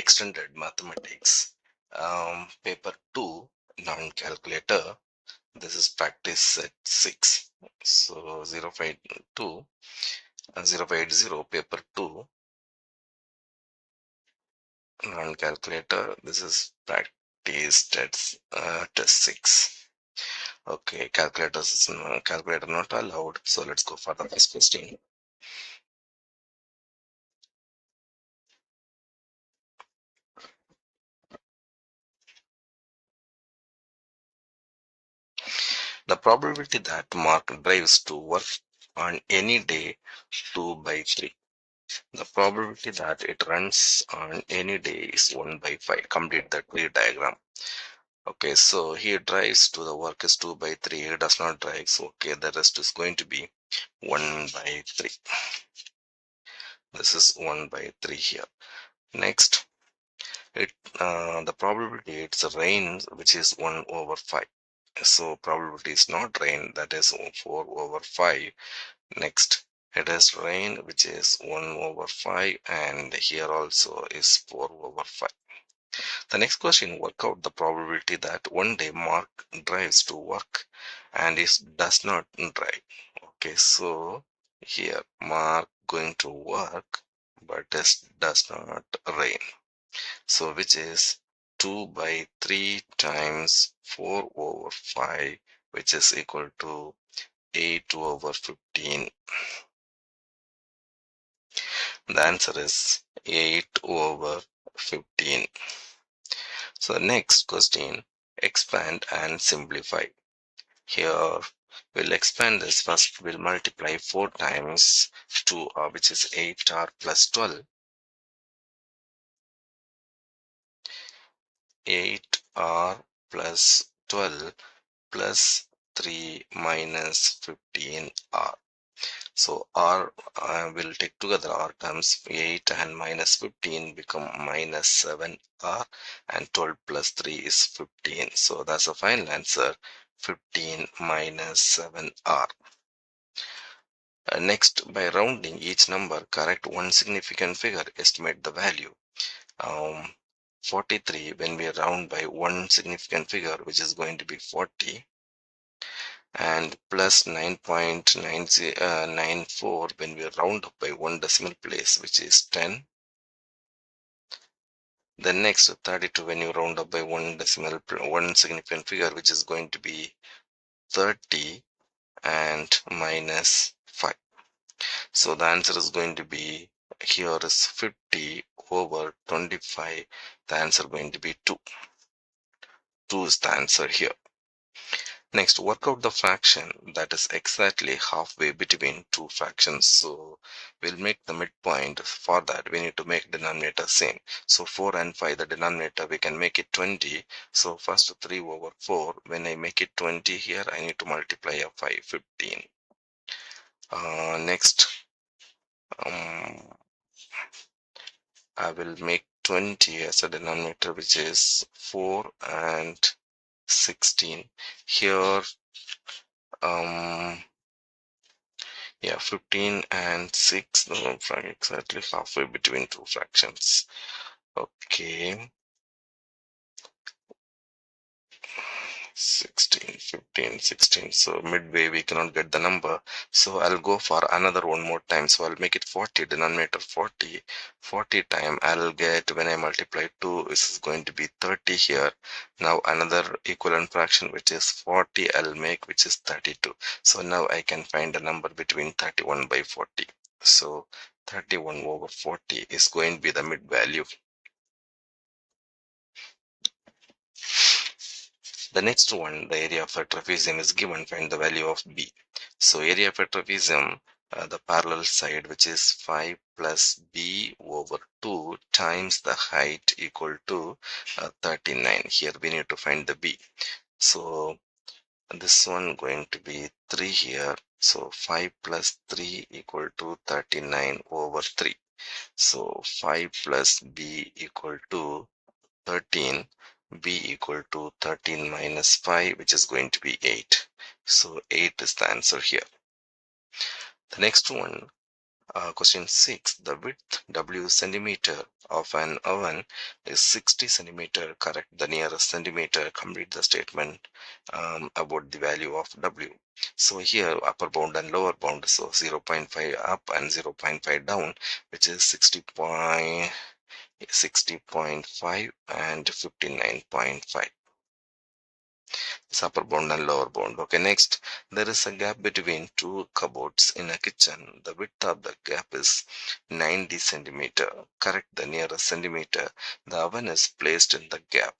extended mathematics, paper 2, non-calculator. This is practice set 6. So 052 050 paper 2, non-calculator. This is practice test 6. Okay, calculator not allowed. So let's go for the first question. The probability that Mark drives to work on any day 2 by 3. The probability that it runs on any day is 1 by 5. Complete the tree diagram. Okay, so he drives to the work is 2 by 3. He does not drive. So, okay, the rest is going to be 1 by 3. This is 1 by 3 here. Next, the probability it's rain, which is 1 over 5. So probability is not rain, that is 4 over 5. Next, it is rain, which is 1 over 5, and here also is 4 over 5. The next question, work out the probability that one day Mark drives to work and does not drive. Okay, so here Mark going to work, but this does not rain. So which is 2 by 3 times 4 over 5, which is equal to 8 over 15. The answer is 8 over 15. So next question, expand and simplify. Here we'll expand this. First we'll multiply 4 times 2, which is 8r plus 12. 8r plus 12 plus 3 minus 15r. So r will take together r terms. 8 and minus 15 become minus 7r, and 12 plus 3 is 15. So that's the final answer, 15 minus 7r. Next, by rounding each number, correct one significant figure, estimate the value. 43, when we round by one significant figure, which is going to be 40, and plus 9.94 when we round up by one decimal place, which is 10. Then next, 32 when you round up by one significant figure, which is going to be 30, and minus 5. So the answer is going to be, here is 50 over 25. The answer going to be 2. 2 is the answer here. Next, work out the fraction that is exactly halfway between two fractions. So we'll make the midpoint. For that, we need to make denominator same. So 4 and 5, the denominator, we can make it 20. So first 3 over 4. When I make it 20 here, I need to multiply a 5, 15. Next, I will make 20 as a denominator, which is 4 and 16. Here, yeah, 15 and 6, exactly halfway between two fractions. Okay. 16, 15, 16. So midway we cannot get the number. So I'll go for another one more time. So I'll make it 40, denominator 40. 40 time I'll get, when I multiply 2, this is going to be 30 here. Now another equivalent fraction, which is 40, I'll make, which is 32. So now I can find a number between 31 by 40. So 31 over 40 is going to be the mid value. The next one, the area of a trapezium is given, find the value of b. So area of a trapezium, the parallel side, which is 5 plus b over 2 times the height equal to 39. Here we need to find the b. So this one going to be 3 here. So 5 plus 3 equal to 39 over 3. So 5 plus b equal to 13. B equal to 13 minus 5, which is going to be 8. So 8 is the answer here. The next one, Question 6. The width W centimeter of an oven is 60 centimeter. Correct the nearest centimeter. Complete the statement about the value of W. So here upper bound and lower bound. So 0.5 up and 0.5 down, which is 60.5 and 59.5. It's upper bound and lower bound. Okay, next, there is a gap between two cupboards in a kitchen. The width of the gap is 90 centimeter. Correct the nearest centimeter. The oven is placed in the gap.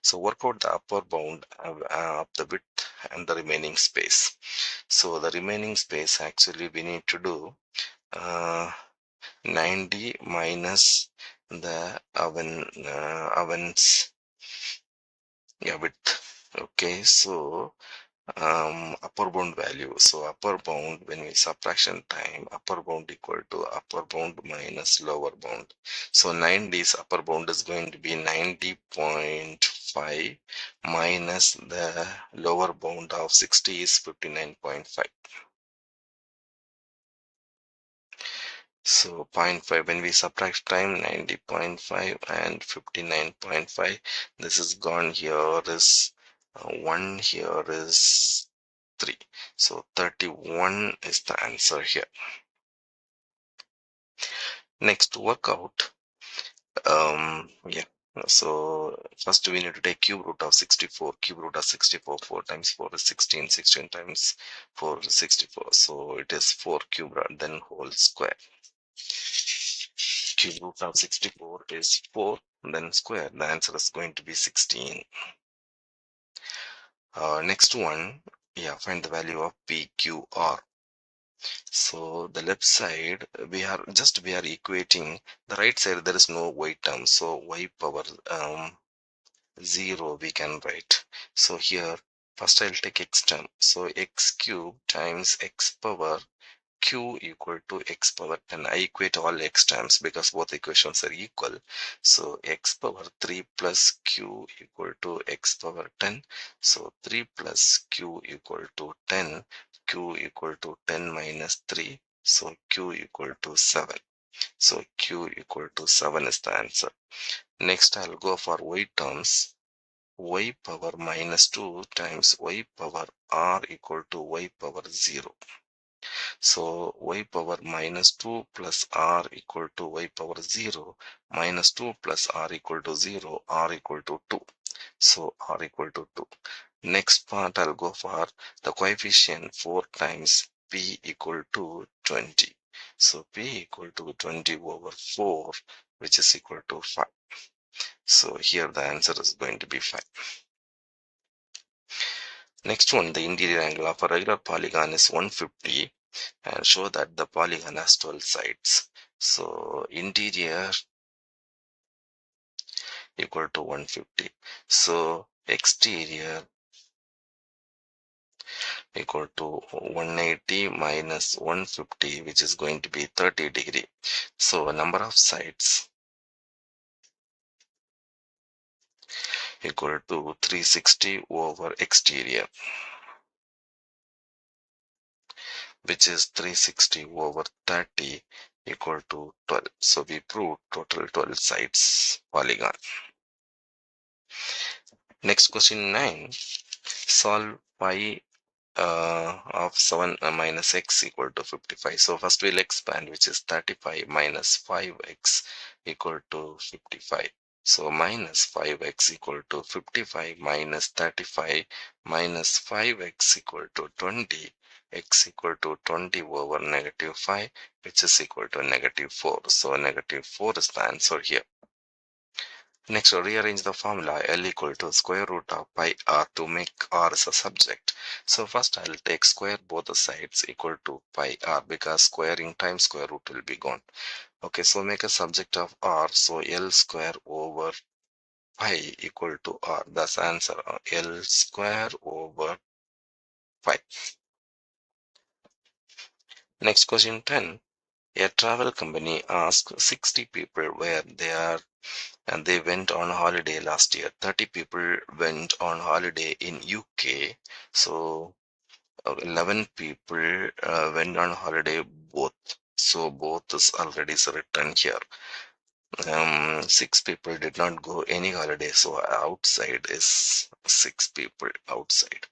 So work out the upper bound of the width and the remaining space. So the remaining space actually we need to do 90 minus the oven's width. Okay, so upper bound value. So upper bound, when we subtraction time, upper bound equal to upper bound minus lower bound. So 90's upper bound is going to be 90.5 minus the lower bound of 60 is 59.5. So 0.5, when we subtract time, 90.5 and 59.5, this is gone. Here is 1, here is 3. So 31 is the answer here. Next, work out. Yeah. So first we need to take cube root of 64. Cube root of 64, 4 times 4 is 16. 16 times 4 is 64. So it is 4 cube root, then whole square. Cube root of 64 is 4, then square. The answer is going to be 16. Next one, find the value of PQR. So the left side, we are equating. The right side, there is no y term, so y power 0 we can write. So here, first I'll take x term. So x cube times x power q equal to x power 10. I equate all x terms because both equations are equal. So x power 3 plus q equal to x power 10. So 3 plus q equal to 10. Q equal to 10 minus 3. So q equal to 7. So q equal to 7 is the answer. Next I'll go for y terms. Y power minus 2 times y power r equal to y power 0. So y power minus 2 plus r equal to y power 0 minus 2 plus r equal to 0, r equal to 2. So r equal to 2. Next part I'll go for the coefficient 4 times p equal to 20. So p equal to 20 over 4, which is equal to 5. So here the answer is going to be 5. Next one, the interior angle of a regular polygon is 150 and show that the polygon has 12 sides. So interior equal to 150. So exterior equal to 180 minus 150, which is going to be 30 degree. So number of sides equal to 360 over exterior, which is 360 over 30 equal to 12. So we proved total 12 sides polygon. Next question 9. Solve pi of 7 minus x equal to 55. So first we'll expand, which is 35 minus 5x equal to 55. So minus 5x equal to 55 minus 35 minus 5x equal to 20. X equal to 20 over negative 5, which is equal to negative 4. So negative 4 is the answer here. Next, rearrange the formula L equal to square root of pi r to make r as a subject. So first I'll take square both the sides equal to pi r because squaring times square root will be gone. Okay, so make a subject of r. So L square over pi equal to r. That's answer. L square over pi. Next question 10. A travel company asked 60 people where they are and they went on holiday last year. 30 people went on holiday in UK. So 11 people went on holiday both. So both is already written here. 6 people did not go any holiday, so outside is 6 people outside.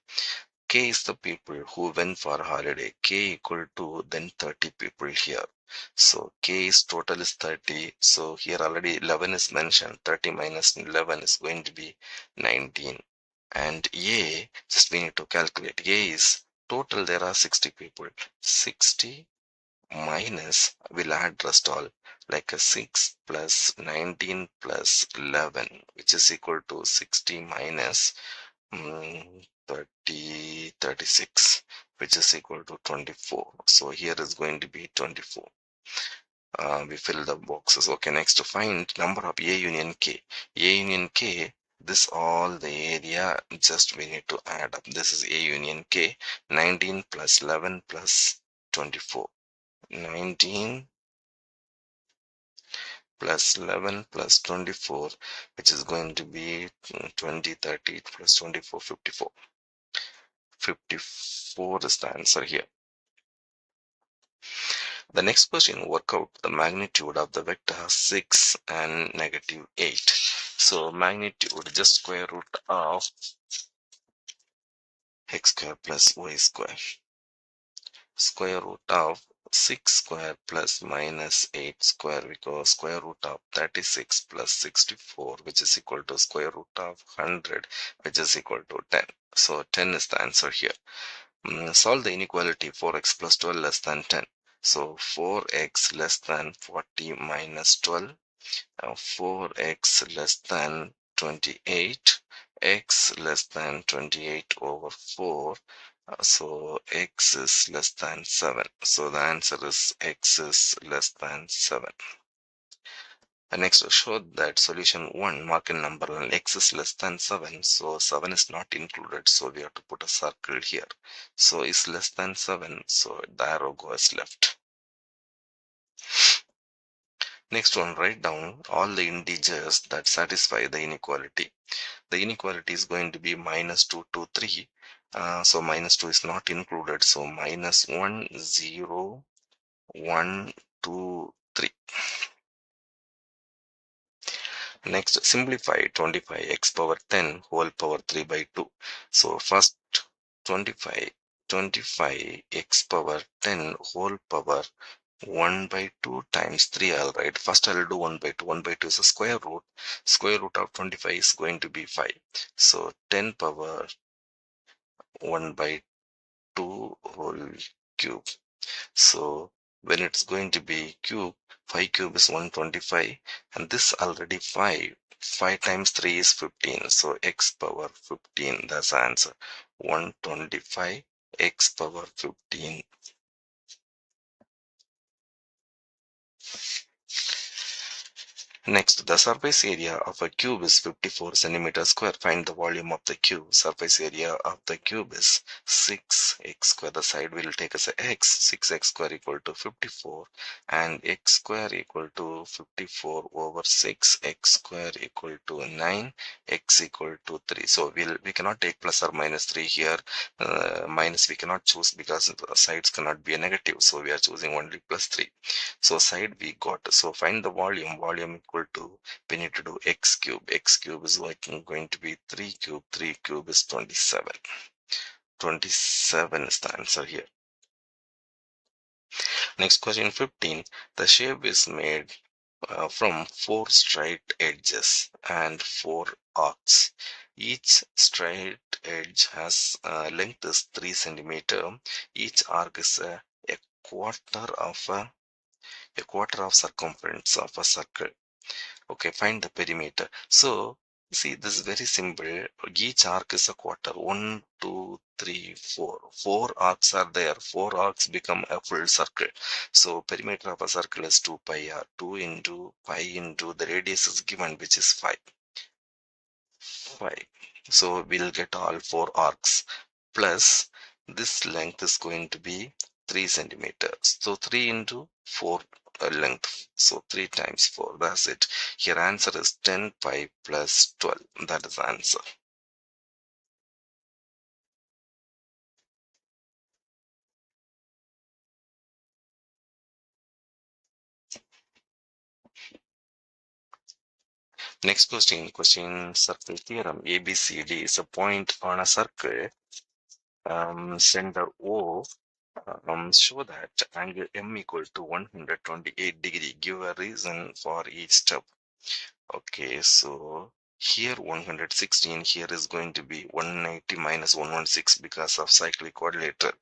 K is the people who went for holiday. K equal to then 30 people here. So K is total is 30. So here already 11 is mentioned. 30 minus 11 is going to be 19. And A, just we need to calculate. A is total there are 60 people. 60 minus, we'll add rest all, like a 6 plus 19 plus 11, which is equal to 60 minus 30, 36, which is equal to 24. So here is going to be 24. We fill the boxes. Okay, next to find number of A union K. A union K, this all the area, just we need to add up. This is A union K, 19 plus 11 plus 24. 19 plus 11 plus 24, which is going to be 20, 30 plus 24, 54. 54 is the answer here. The next question, work out the magnitude of the vector 6 and negative 8. So magnitude, just square root of x square plus y square. Square root of 6 square plus minus 8 square, because square root of 36 plus 64, which is equal to square root of 100, which is equal to 10. So 10 is the answer here. Solve the inequality 4x plus 12 less than 10. So 4x less than 40 minus 12. 4x less than 28. X less than 28 over 4. So x is less than 7. So the answer is x is less than 7. And next, show that solution 1, mark in number line, x is less than 7. So 7 is not included. So we have to put a circle here. So is less than 7. So the arrow goes left. Next one, write down all the integers that satisfy the inequality. The inequality is going to be minus 2, 2, 3. So minus 2 is not included. So minus 1, 0, 1, 2, 3. Next, simplify 25 x power 10 whole power 3 by 2. So first 25 x power 10 whole power 1 by 2 times 3. I'll write. First I'll do 1 by 2. 1 by 2 is a square root. Square root of 25 is going to be 5. So 10 power 1 by 2 whole cube. So when it's going to be cube, 5 cube is 125, and this already 5. 5 times 3 is 15. So x power 15, that's the answer. 125 x power 15. Next, the surface area of a cube is 54 centimeters square. Find the volume of the cube. Surface area of the cube is 6x square. The side will take as a x. 6x square equal to 54, and x square equal to 54 over 6. X square equal to 9. X equal to 3. So we cannot take plus or minus 3 here. Minus we cannot choose because the sides cannot be a negative. So we are choosing only plus 3. So side we got. So find the volume. Volume equal to, we need to do x cube. X cube is going to be 3 cube. 3 cube is 27. 27 is the answer here. Next question 15. The shape is made from 4 straight edges and 4 arcs. Each straight edge has length is 3 centimeter. Each arc is a quarter of circumference of a circle. Okay, find the perimeter. So see, this is very simple. Each arc is a quarter. 1, 2, 3, 4. 4 arcs are there. 4 arcs become a full circle. So perimeter of a circle is 2 pi r. 2 into pi into the radius is given, which is 5. 5. So we'll get all 4 arcs. Plus this length is going to be 3 centimeters. So 3 into 4 length. So 3 times 4. That's it. Here answer is 10 pi plus 12. That is the answer. Next question circle theorem. ABCD is a point on a circle. Center O. Show that angle M equal to 128 degree. Give a reason for each step. Okay, so here 116, here is going to be 180 minus 116 because of cyclic quadrilateral.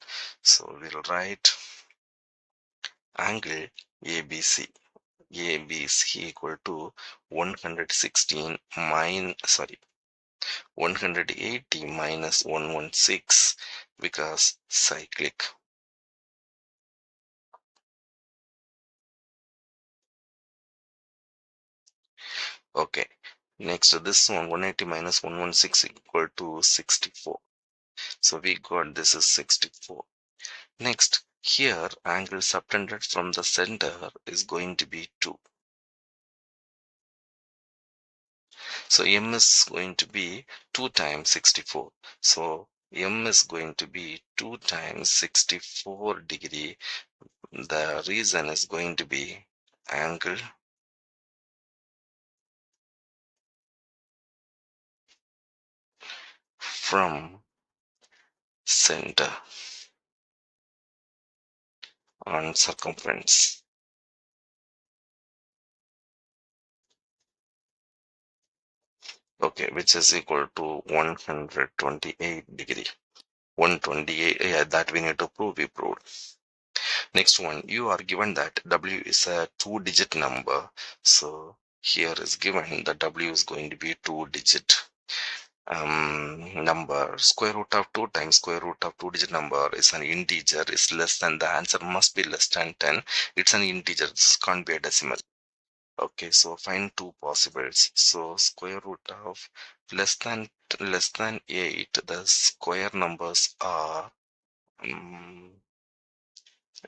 So we'll write angle ABC. ABC equal to 116 minus 180 minus 116 because cyclic. Okay, next this one 180 minus 116 equal to 64. So we got this is 64. Next, here angle subtended from the center is going to be 2. So M is going to be 2 times 64. So M is going to be 2 times 64 degree. The reason is going to be angle from center on circumference. Okay, which is equal to 128 degree. 128, yeah, that we need to prove, we proved. Next one, you are given that W is a 2-digit number. So here is given that W is going to be 2-digit number. Square root of 2 times square root of 2-digit number is an integer, is less than, the answer must be less than 10. It's an integer, it can't be a decimal. Okay, so find two possibles. So square root of less than 8, the square numbers are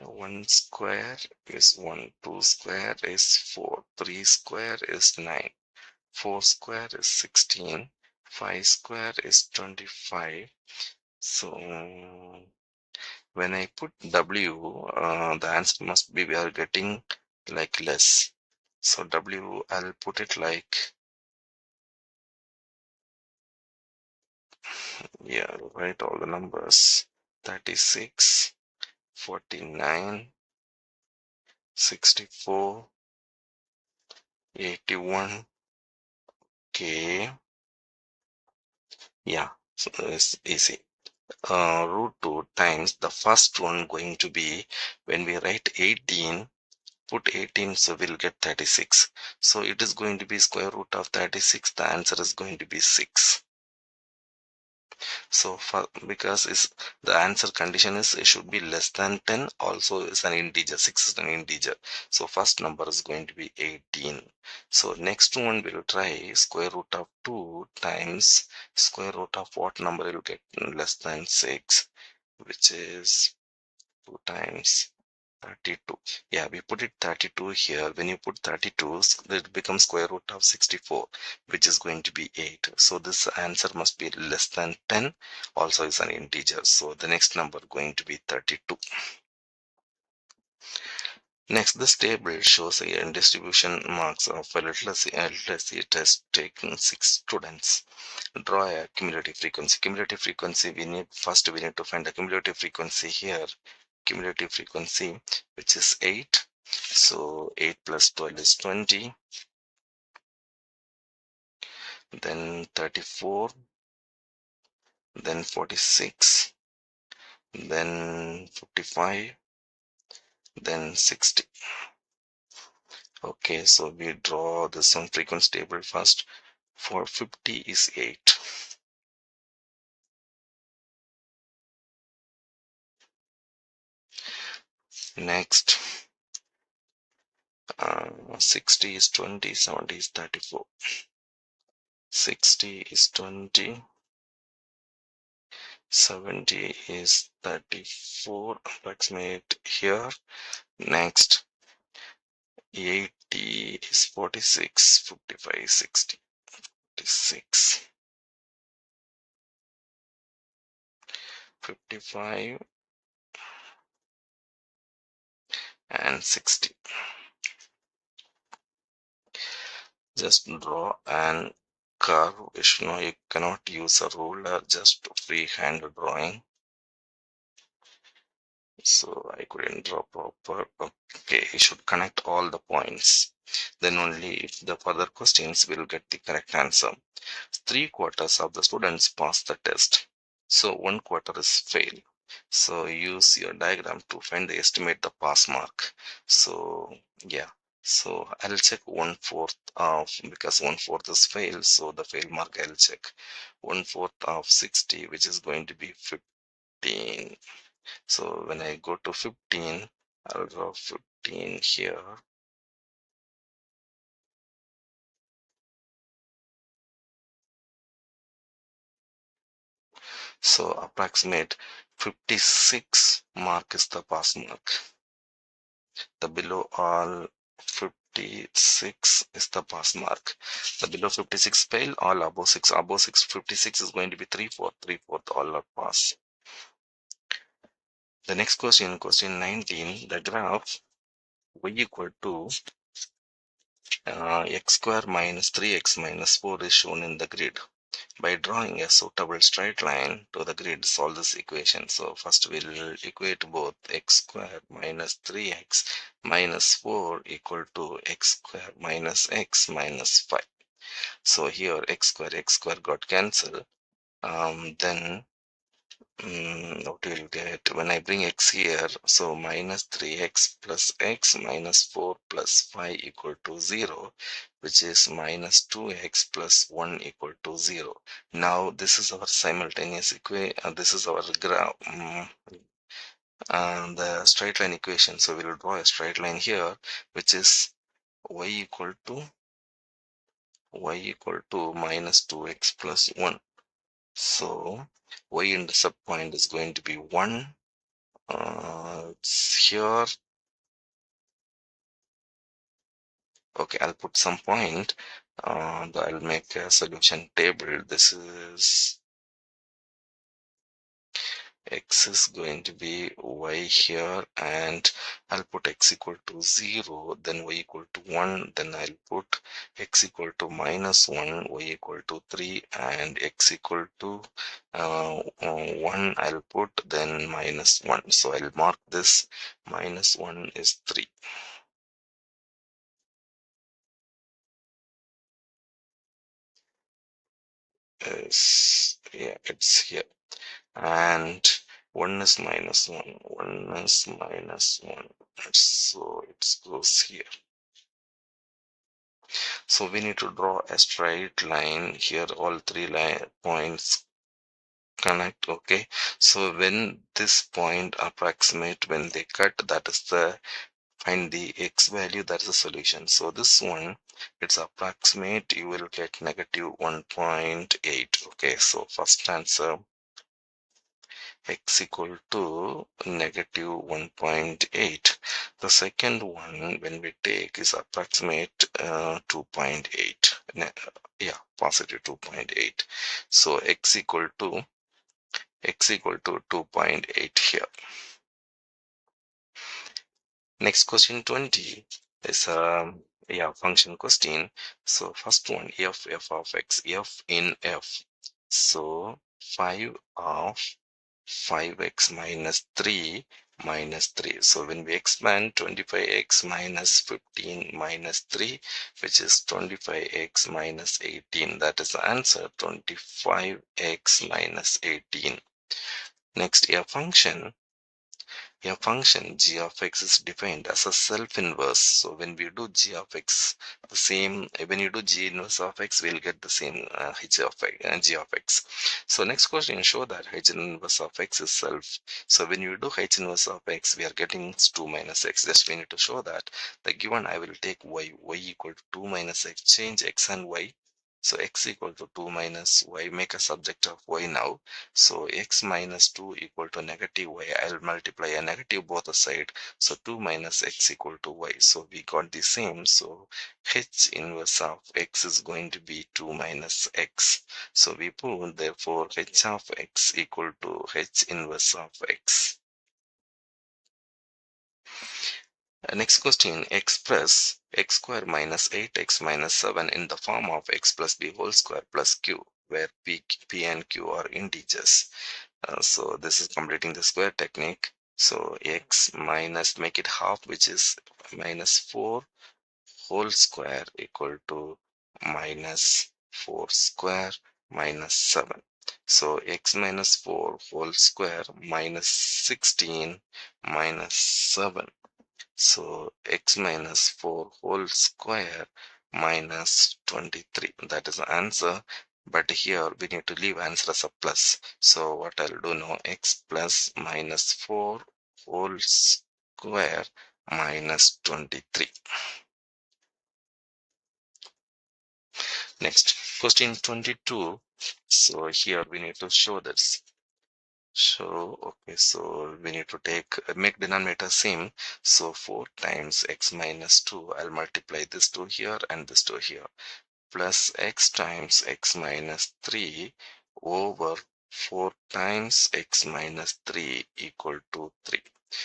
1 square is 1, 2 square is 4, 3 square is 9, 4 square is 16, 5 square is 25. So when I put W, the answer must be, we are getting like less. So W, I'll put it like, yeah, write all the numbers, 36, 49, 64, 81. Okay, yeah, so it's easy. Root 2 times the first one going to be, when we write 18, put 18, so we'll get 36. So it is going to be square root of 36. The answer is going to be 6. So because the answer condition is it should be less than 10, also is an integer, 6 is an integer. So first number is going to be 18. So next one we'll try square root of 2 times square root of what number you'll get less than 6, which is 2 times 32. Yeah, we put it 32 here. When you put 32, it becomes square root of 64, which is going to be 8. So this answer must be less than 10, also is an integer. So the next number going to be 32. Next, this table shows a distribution marks of a literacy test taking 6 students. Draw a cumulative frequency. Cumulative frequency, we need to find a cumulative frequency here. Cumulative frequency, which is 8. So 8 plus 12 is 20. Then 34. Then 46. Then 55. Then 60. Okay, so we draw this one frequency table first. For 50 is 8. Next, 60 is 20, 70 is 34. 60 is 20, 70 is 34, approximate here. Next, 80 is 46, 55, 60, 46, 55, and 60. just draw an curve. You cannot use a ruler, just freehand drawing. So I couldn't draw proper. Okay, you should connect all the points. Then only if the further questions will get the correct answer. 3/4 of the students pass the test. So 1/4 is fail. So use your diagram to find the estimate the pass mark. So yeah. So I'll check 1/4 of, because 1/4 is fail. So the fail mark I'll check 1/4 of 60, which is going to be 15. So when I go to 15, I'll draw 15 here. So approximate 56 mark is the pass mark. The below all 56 is the pass mark. The below 56 fail, all above 6. Above 6, 56 is going to be 3/4. 3/4 all are pass. The next question, question 19, the graph y equal to x square minus 3x minus 4 is shown in the grid. By drawing a suitable straight line to the grid, solve this equation. So first we'll equate both x square minus 3x minus 4 equal to x square minus x minus 5. So here x square got cancelled. Then what we'll get when I bring x here, so minus 3x plus x minus 4 plus 5 equal to 0, which is minus 2x plus 1 equal to 0. Now this is our simultaneous equation. This is our graph, the straight line equation. So we will draw a straight line here, which is y equal to minus 2x plus 1. So y-intercept point is going to be 1. It's here. Okay, I'll put some point. I'll make a solution table. This is x is going to be y here, and I'll put x equal to 0, then y equal to 1, then I'll put x equal to minus 1, y equal to 3, and x equal to 1 I'll put, then minus 1. So I'll mark this minus 1 is 3. Yeah, it's here. And 1 is minus 1, 1 is minus 1, so it goes here. So we need to draw a straight line here. All three points connect. Okay, so when this point approximate, when they cut, that is the find the x value, that is the solution. So this one, it's approximate, you will get negative 1.8. okay, so first answer x equal to negative 1.8. The second one, when we take, is approximate 2.8. Yeah, positive 2.8. So x equal to 2.8 here. Next question 20 is yeah, function question. So first one, f of x, f in f. So 5 of 5x minus 3 minus 3. So when we expand 25x minus 15 minus 3, which is 25x minus 18, that is the answer, 25x minus 18. Next, a function g of x is defined as a self-inverse. So when we do g of x, the same, when you do g inverse of x, we'll get the same h of x, g of x. So next question, show that h inverse of x is self. So when you do h inverse of x, we are getting 2 minus x. Just we need to show that the given, I will take y equal to 2 minus x, change x and y. So x equal to 2 minus y, make a subject of y now. So x minus 2 equal to negative y. I'll multiply a negative both the side. So 2 minus x equal to y. So we got the same. So h inverse of x is going to be 2 minus x. So we put, therefore h of x equal to h inverse of x. Next question, express x square minus 8x minus 7 in the form of x plus b whole square plus q, where p and q are integers. So this is completing the square technique. So x minus, make it half, which is minus 4 whole square equal to minus 4 square minus 7. So x minus 4 whole square minus 16 minus 7. So x minus 4 whole square minus 23. That is the answer. But here we need to leave answer as a plus. So what I'll do now, x plus minus 4 whole square minus 23. Next, question 22. So here we need to show this. Okay, so we need to make denominator same. So 4 times x minus 2, I'll multiply this 2 here and this 2 here, plus x times x minus 3 over 4 times x minus 3 equal to 3.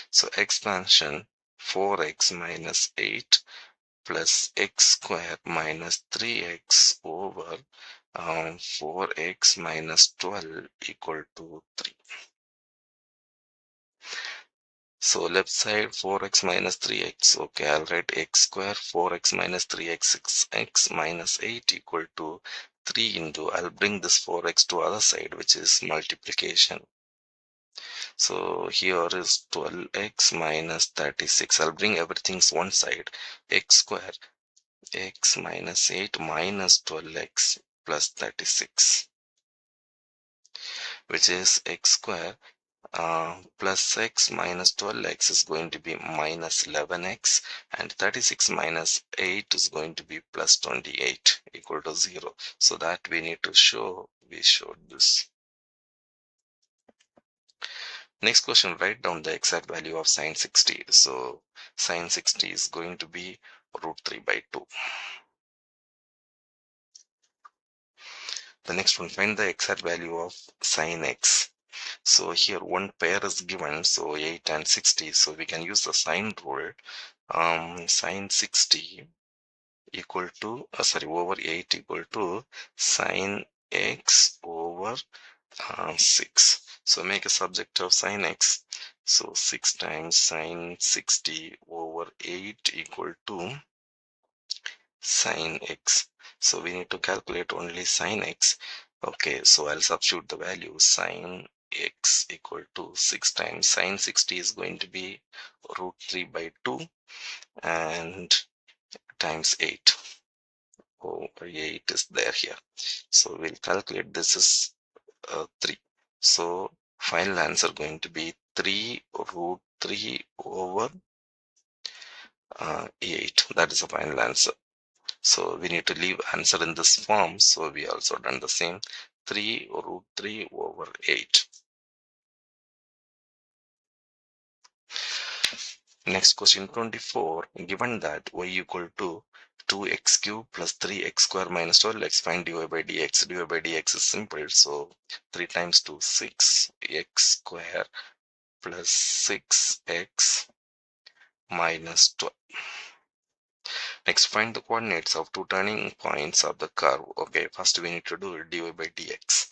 So expansion, 4x minus 8 plus x square minus 3x over 4x minus 12 equal to 3. So left side 4x minus 3x. Okay, I'll write x square 4x minus 3x 6x minus 8 equal to 3 into, I'll bring this 4x to other side, which is multiplication. So here is 12x minus 36. I'll bring everything one side. X square, x minus 8 minus 12x plus 36, which is x square plus x minus 12x is going to be minus 11x, and 36 minus 8 is going to be plus 28 equal to 0. So that we need to show, we showed this. Next question, write down the exact value of sine 60. So sine 60 is going to be root 3 by 2. The next one, find the exact value of sine x. So here one pair is given, so 8 and 60. So we can use the sine rule. Sine 60 equal to, over 8 equal to sine x over 6. So make a subject of sine x. So 6 times sine 60 over 8 equal to sine x. So we need to calculate only sine x. Okay, so I'll substitute the value. Sine x equal to 6 times sine 60 is going to be root 3 by 2 and times 8 over 8 is there here. So we'll calculate, this is 3. So final answer going to be 3 root 3 over 8. That is the final answer. So we need to leave answer in this form. So we also done the same, 3 root 3 over 8. Next question 24. Given that y equal to 2x cube plus 3x square minus 12x, find dy by dx. Dy by dx is simple. So 3 times 2, 6x square plus 6x minus 12. Next, find the coordinates of two turning points of the curve. Okay, first we need to do dy by dx.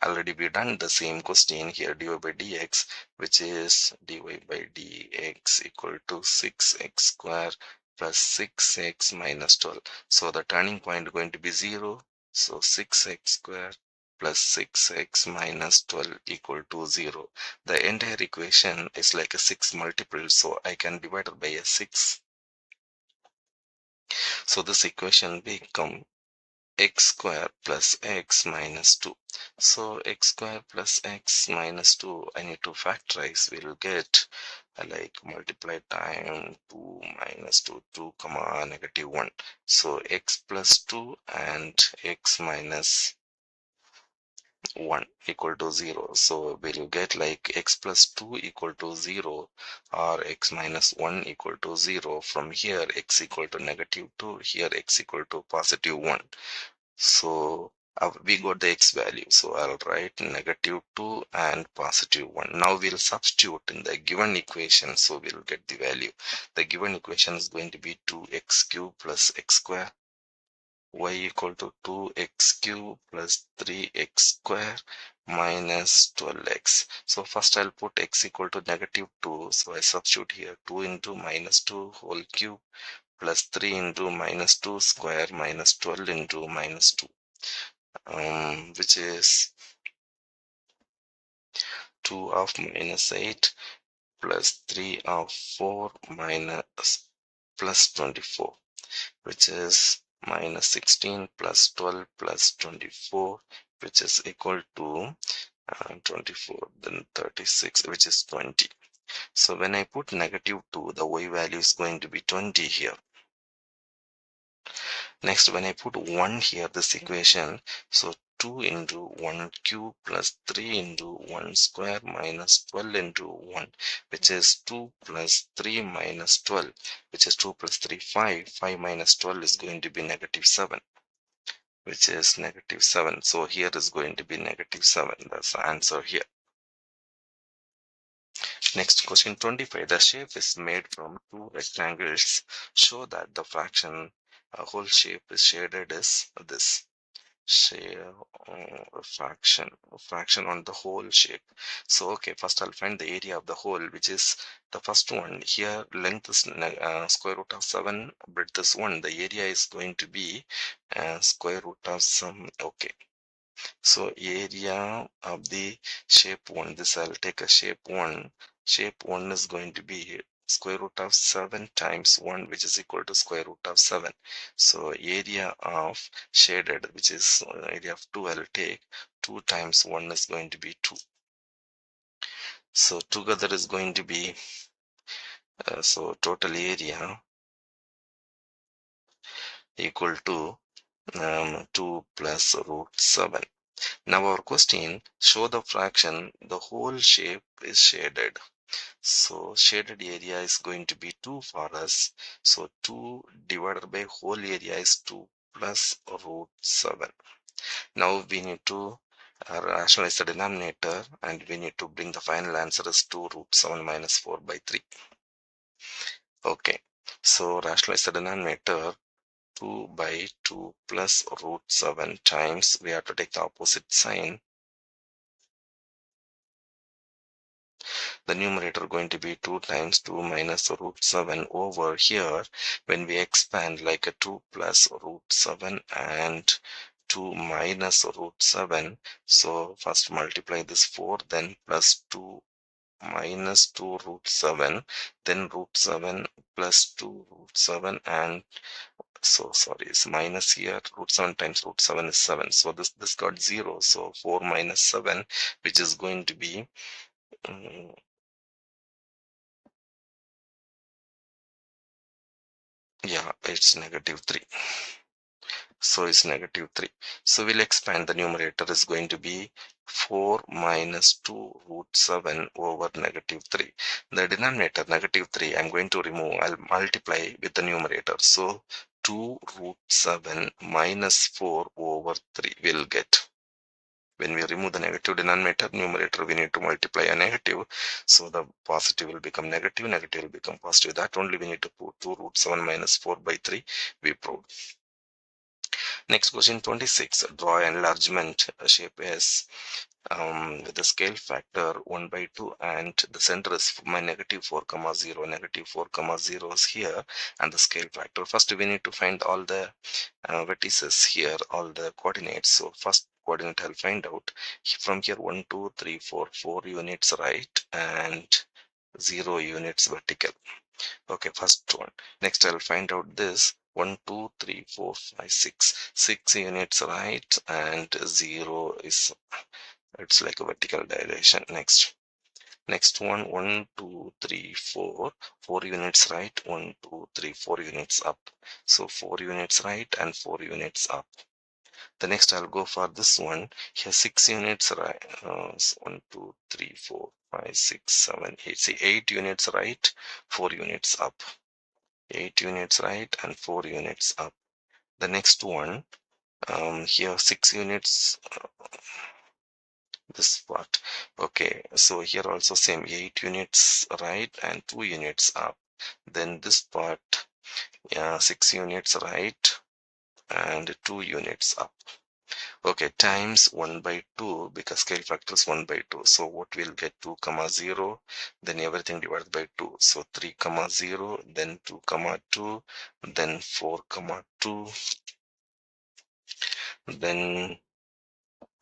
Already we done the same question here, dy by dx, which is dy by dx equal to 6x square plus 6x minus 12. So the turning point going to be 0. So 6x square plus 6x minus 12 equal to 0. The entire equation is like a 6 multiple, so I can divide it by a 6. So this equation become x square plus x minus 2. So x square plus x minus 2, I need to factorize. We'll get like multiply time 2 minus 2, 2 comma negative 1. So x plus 2 and x minus 1 equal to 0. So we'll get like x plus 2 equal to 0 or x minus 1 equal to 0. From here x equal to negative 2, here x equal to positive 1. So We got the x value, so I'll write -2 and +1. Now we'll substitute in the given equation, so we'll get the value. The given equation is going to be 2x cube plus x square, y equal to 2x cube plus 3x square minus 12x. So first I'll put x equal to -2, so I substitute here 2 into -2 whole cube plus 3 into -2 square minus 12 into -2, which is 2 of -8 plus 3 of 4 minus plus 24, which is -16 plus 12 plus 24, which is equal to 24, then 36, which is 20. So when I put -2, the y value is going to be 20 here. Next, when I put 1 here, this equation, so 2 into 1 cube plus 3 into 1 square minus 12 into 1, which is 2 plus 3 minus 12, which is 2 plus 3, 5. 5 minus 12 is going to be -7, which is -7. So here is going to be -7. That's the answer here. Next, question 25. The shape is made from two rectangles. Show that the whole shape is shaded is this. Share fraction on the whole shape. So okay, first I'll find the area of the whole, which is the first one here. Length is square root of 7, breadth is 1. The area is going to be square root of some. Okay, so area of the shape 1, this I'll take a shape 1. Shape 1 is going to be square root of 7 times 1, which is equal to square root of 7. So area of shaded, which is area of 2, I'll take 2 times 1 is going to be 2. So together is going to be, so total area equal to 2 plus root 7. Now our question, show the fraction the whole shape is shaded. So shaded area is going to be 2 for us. So 2 divided by whole area is 2 plus root 7. Now we need to rationalize the denominator, and we need to bring the final answer as 2 root 7 minus 4 by 3. Okay, so rationalize the denominator. 2 by 2 plus root 7 times, we have to take the opposite sign. The numerator going to be 2 times 2 minus root 7 over here. When we expand, like a 2 plus root 7 and 2 minus root 7. So first multiply this 4, then plus 2 minus 2 root 7, then root 7 plus 2 root 7, and so sorry, it's minus here. Root 7 times root 7 is 7. So this got 0. So 4 minus 7, which is going to be yeah, it's -3. So it's -3. So we'll expand. The numerator is going to be 4 minus 2 root 7 over -3. The denominator -3 I'm going to remove. I'll multiply with the numerator. So 2 root 7 minus 4 over 3 will get. When we remove the negative denominator, numerator, we need to multiply a negative. So the positive will become negative, negative will become positive. That only we need to put 2 root 7 minus 4 by 3. We proved. Next, question 26. Draw enlargement shape S with the scale factor 1 by 2, and the center is my -4, 0. -4, 0 is here, and the scale factor. First, we need to find all the vertices here, all the coordinates. So first coordinate I'll find out. From here 1, 2, 3, 4, 4 units right, and 0 units vertical. Okay, first one. Next I'll find out this 1, 2, 3, 4, 5, 6. 6 units right, and 0 is, it's like a vertical direction. Next one, 1, 2, 3, 4. 4 units right, 1, 2, 3, 4 units up. So 4 units right and 4 units up. The next I'll go for this one. Here 6 units right. 1, 2, 3, 4, 5, 6, 7, 8. See, 8 units right, 4 units up. 8 units right and 4 units up. The next one, Here 6 units, this part. Okay, so here also same 8 units right and 2 units up. Then this part, 6 units right and 2 units up. Okay, times 1 by 2 because scale factor is 1 by 2. So what we'll get 2 comma 0, then everything divided by 2. So 3 comma 0, then 2 comma 2, then 4 comma 2, then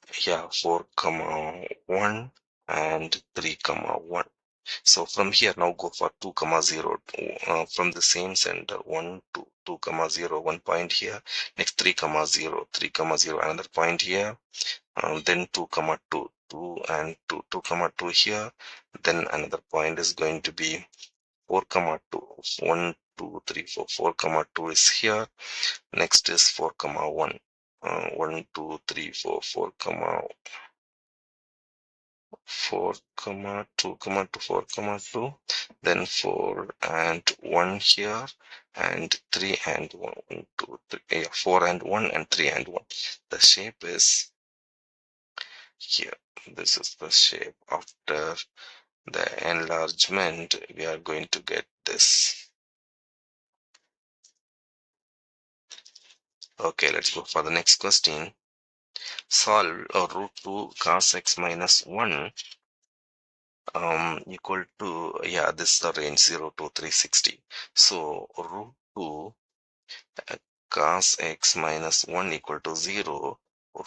4 comma 1 and 3 comma 1. So from here now go for 2 comma 0 from the same center 1 2 2 comma 0 1 point here, next 3 comma 0 3 comma 0 another point here, then 2 comma 2 2 and 2 2 comma 2 here, then another point is going to be 4 comma 2 1 2 3 4 4 comma 2 is here, next is 4 comma 1 1 2 3 4 4 comma 4 comma 2 comma 2 4 comma 2, then 4 and 1 here and 3 and 1 2 3 4 and 1 and 3 and 1. The shape is here. This is the shape. After the enlargement we are going to get this. Okay, let's go for the next question. Solve root 2 cos x minus 1 equal to, this is the range 0 to 360. So root 2 cos x minus 1 equal to 0,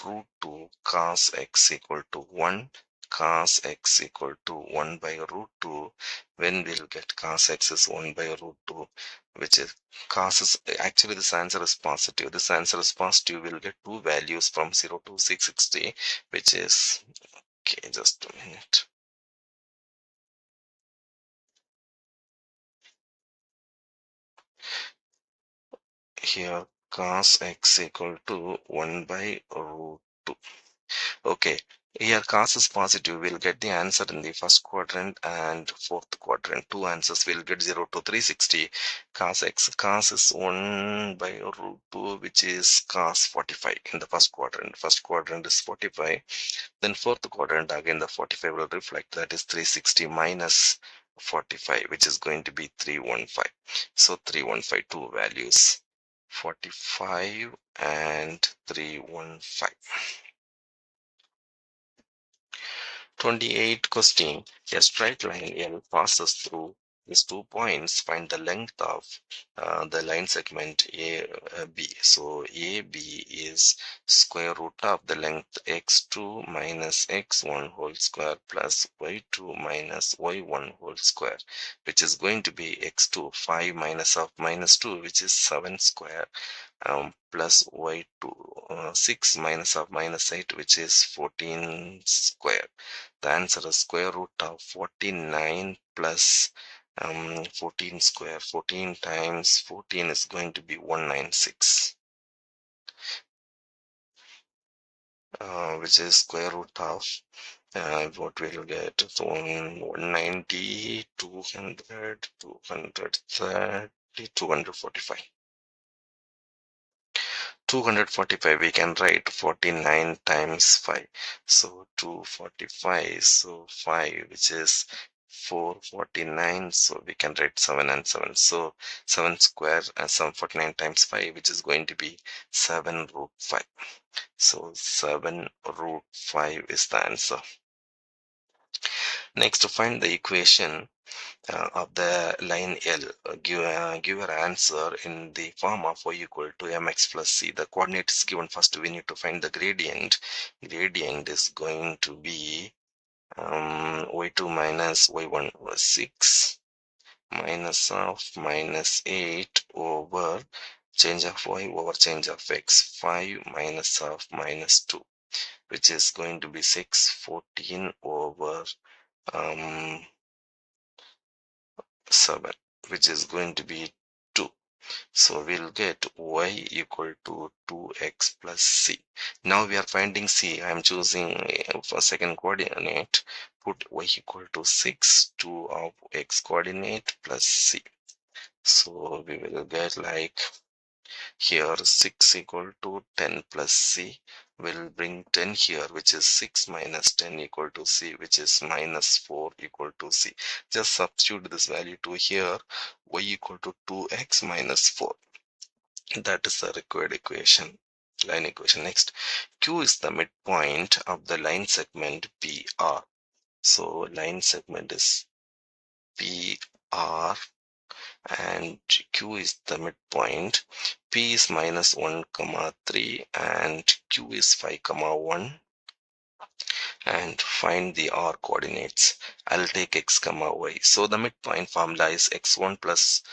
root 2 cos x equal to 1, cos x equal to 1 by root 2. When we'll get cos x is 1 by root 2, which is cos is actually this answer is positive. This answer is positive. We'll get two values from 0 to 660, which is, okay, just a minute. Here cos x equal to 1 by root 2. Okay, here cos is positive. We'll get the answer in the first quadrant and fourth quadrant. Two answers. We'll get 0 to 360. Cos x, cos is 1 by root 2, which is cos 45 in the first quadrant. First quadrant is 45. Then fourth quadrant, again the 45 will reflect. That is 360 minus 45, which is going to be 315. So 315, two values, 45 and 315. 28 question. A straight line L passes through these 2 points. Find the length of the line segment AB. So AB is square root of the length x2 minus x1 whole square plus y2 minus y1 whole square, which is going to be x2 5 minus of minus 2, which is 7 square, plus y2 6 minus of minus 8, which is 14 square. The answer is square root of 49 plus 14 square. 14 times 14 is going to be 196, which is square root of what we'll get. So 190, 200, 230, 245. 245 we can write 49 times 5, so 245, so 5, which is 449, so we can write 7 and 7, so 7 square and 749 times 5, which is going to be 7 root 5. So 7 root 5 is the answer. Next, to find the equation of the line L, give your answer in the form of y equal to mx plus c. The coordinate is given. First we need to find the gradient. Gradient is going to be y2 minus y1 was 6 minus of minus 8 over change of y over change of x, 5 minus of minus 2, which is going to be 6 14 over 7, which is going to be 2. So we'll get y equal to 2x plus c. Now we are finding c. I am choosing for second coordinate. Put y equal to 6, 2 of x coordinate plus c. So we will get like Here 6 equal to 10 plus c will bring 10 here, which is 6 minus 10 equal to c, which is minus 4 equal to c. Just substitute this value to here, y equal to 2x minus 4. That is the required equation, line equation. Next, q is the midpoint of the line segment PR. So line segment is PR and q is the midpoint. P is minus 1 comma 3 and q is 5 comma 1, and find the r coordinates. I'll take x comma y. So the midpoint formula is x1 plus,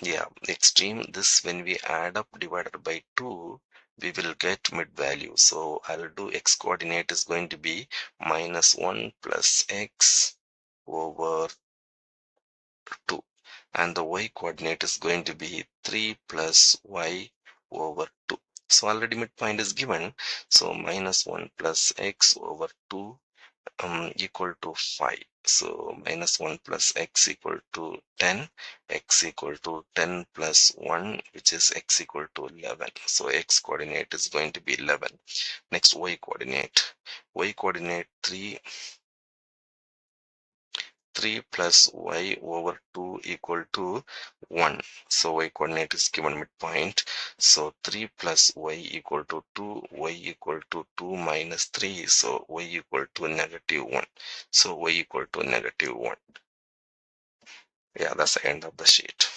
yeah, extreme. This when we add up divided by 2, we will get mid value. So I'll do x coordinate is going to be minus 1 plus x over 2, and the y coordinate is going to be 3 plus y over 2. So already midpoint is given, so minus 1 plus x over 2 equal to 5. So minus 1 plus x equal to 10, x equal to 10 plus 1, which is x equal to 11. So x coordinate is going to be 11. Next, y coordinate. Y coordinate 3 plus y over 2 equal to 1. So y coordinate is given midpoint. So 3 plus y equal to 2, y equal to 2 minus 3. So y equal to negative 1. So y equal to negative 1. Yeah, that's the end of the sheet.